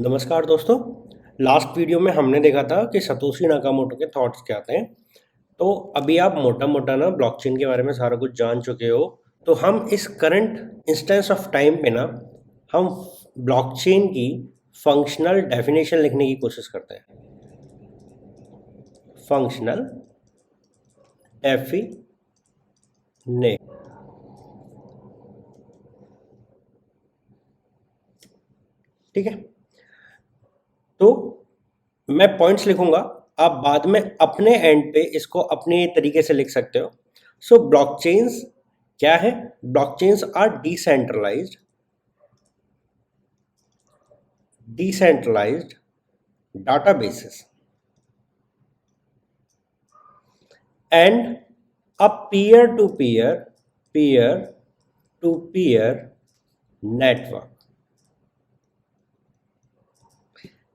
नमस्कार दोस्तों। Last video में हमने देखा था कि सतोशी नाकामोटो के थॉट्स क्या थे। तो अभी आप मोटा मोटा ना ब्लॉकचेन के बारे में सारा कुछ जान चुके हो। तो हम इस करंट इंस्टेंस ऑफ टाइम पे ना हम ब्लॉकचेन की फंक्शनल डेफिनेशन लिखने की कोशिश करते हैं। फंक्शनल डेफिनेशन, ठीक है। तो मैं पॉइंट्स लिखूंगा, आप बाद में अपने एंड पे इसको अपने तरीके से लिख सकते हो। सो ब्लॉकचेन्स क्या है? Blockchains are decentralized databases and a peer-to-peer network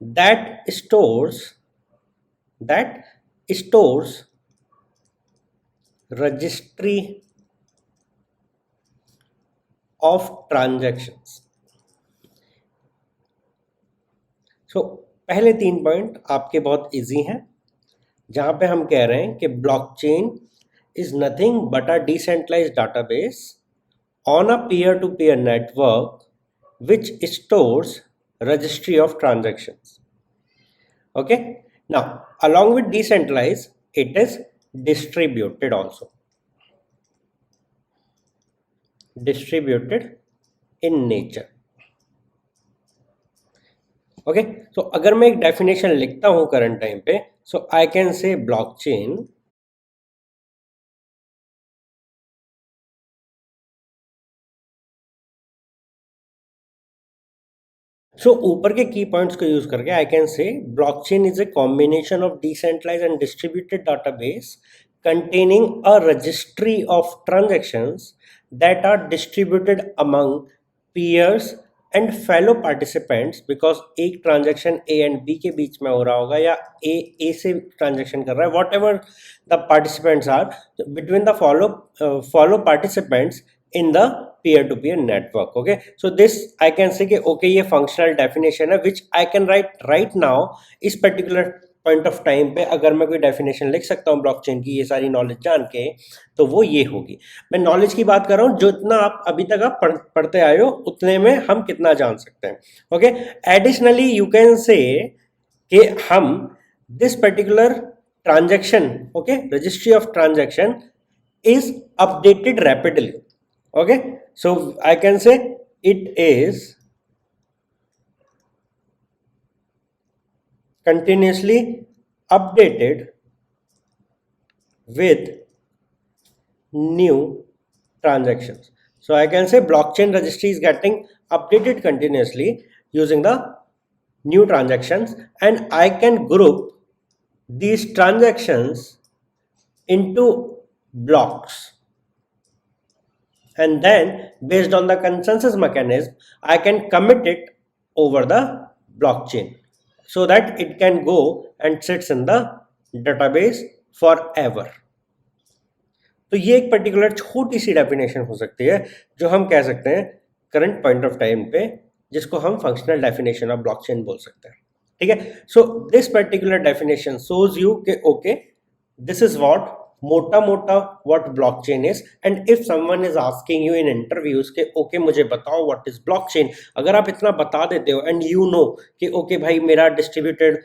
that stores registry of transactions. सो पहले 3 पॉइंट आपके बहुत इजी हैं, जहां पे हम कह रहे हैं कि blockchain is nothing but a decentralized database on a peer to peer network which stores registry of transactions. Okay, now along with decentralized it is distributed also, distributed in nature. Okay, तो अगर मैं एक definition लिखता हूं current time पे, सो आई can say blockchain ऊपर के की पॉइंट्स को यूज करके I can say blockchain is a combination of decentralized and distributed database containing a registry of transactions that are distributed among peers and fellow participants, because एक transaction A and B के बीच में हो रहा होगा या ए से transaction कर रहा है, whatever the participants are between the follow participants in the peer-to-peer network. Okay, so this I can say कि okay ये functional definition है which I can write right now इस particular point of time पे। अगर मैं कोई definition लिख सकता हूँ ब्लॉकचेन की ये सारी नॉलेज जान के, तो वो ये होगी। मैं नॉलेज की बात कर रहा हूँ, जो इतना आप अभी तक आप पढ़ते आए हो उतने में हम कितना जान सकते हैं। Okay, additionally you can say कि हम this particular transaction, okay, registry of transaction is updated rapidly. Okay, so I can say it is continuously updated with new transactions. So I can say blockchain registry is getting updated continuously using the new transactions, and I can group these transactions into blocks, and then based on the consensus mechanism I can commit it over the blockchain so that it can go and sits in the database forever. तो ये एक particular छोटी सी definition हो सकती है जो हम कह सकते हैं करंट पॉइंट ऑफ टाइम पे, जिसको हम फंक्शनल डेफिनेशन ऑफ ब्लॉकचेन बोल सकते हैं। ठीक है, so this particular definition shows you के ओके दिस इज व्हाट मोटा मोटा what blockchain is, and if someone is asking you in interviews के ओके मुझे बताओ what is blockchain, अगर आप इतना बता देते हो and you know कि ओके भाई मेरा डिस्ट्रीब्यूटेड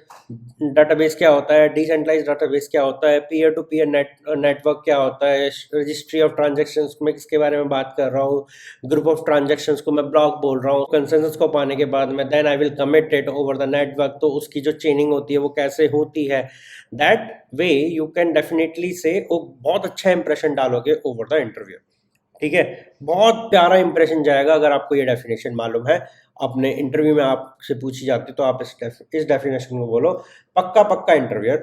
डाटाबेस क्या होता है, डिसेंट्रलाइज्ड डाटाबेस क्या होता है, पीयर टू पीयर नेटवर्क क्या होता है, रजिस्ट्री ऑफ ट्रांजेक्शंस में किसके बारे में बात कर रहा हूँ, ग्रुप ऑफ ट्रांजेक्शंस को मैं ब्लॉक बोल रहा हूँ, कंसेंसस को पाने के बाद में then I will commit it over the network, तो उसकी जो चेनिंग होती है वो कैसे होती है, that way you can definitely से बहुत अच्छा इंप्रेशन डालोगे ओवर द इंटरव्यू। ठीक है, बहुत प्यारा इंप्रेशन जाएगा अगर आपको ये डेफिनेशन मालूम है। अपने इंटरव्यू में आपसे पूछी जाती तो आप इस डेफिनेशन को बोलो, पक्का पक्का इंटरव्यूअर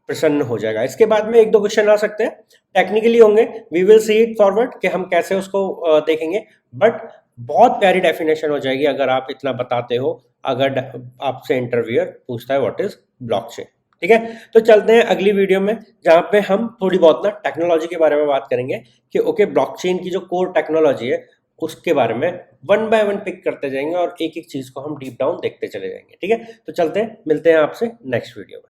प्रसन्न हो जाएगा। इसके बाद में 1-2 क्वेश्चन आ सकते हैं, टेक्निकली होंगे, we will see it forward कि हम कैसे उसको देखेंगे, बट बहुत प्यारी डेफिनेशन हो जाएगी अगर आप इतना बताते हो, अगर आपसे इंटरव्यूअर पूछता है व्हाट इज ब्लॉकचेन। ठीक है, तो चलते हैं अगली वीडियो में, जहां पे हम थोड़ी बहुत ना टेक्नोलॉजी के बारे में बात करेंगे कि ओके ब्लॉकचेन की जो कोर टेक्नोलॉजी है उसके बारे में वन बाय वन पिक करते जाएंगे और एक एक चीज को हम डीप डाउन देखते चले जाएंगे। ठीक है, तो चलते हैं, मिलते हैं आपसे नेक्स्ट वीडियो में।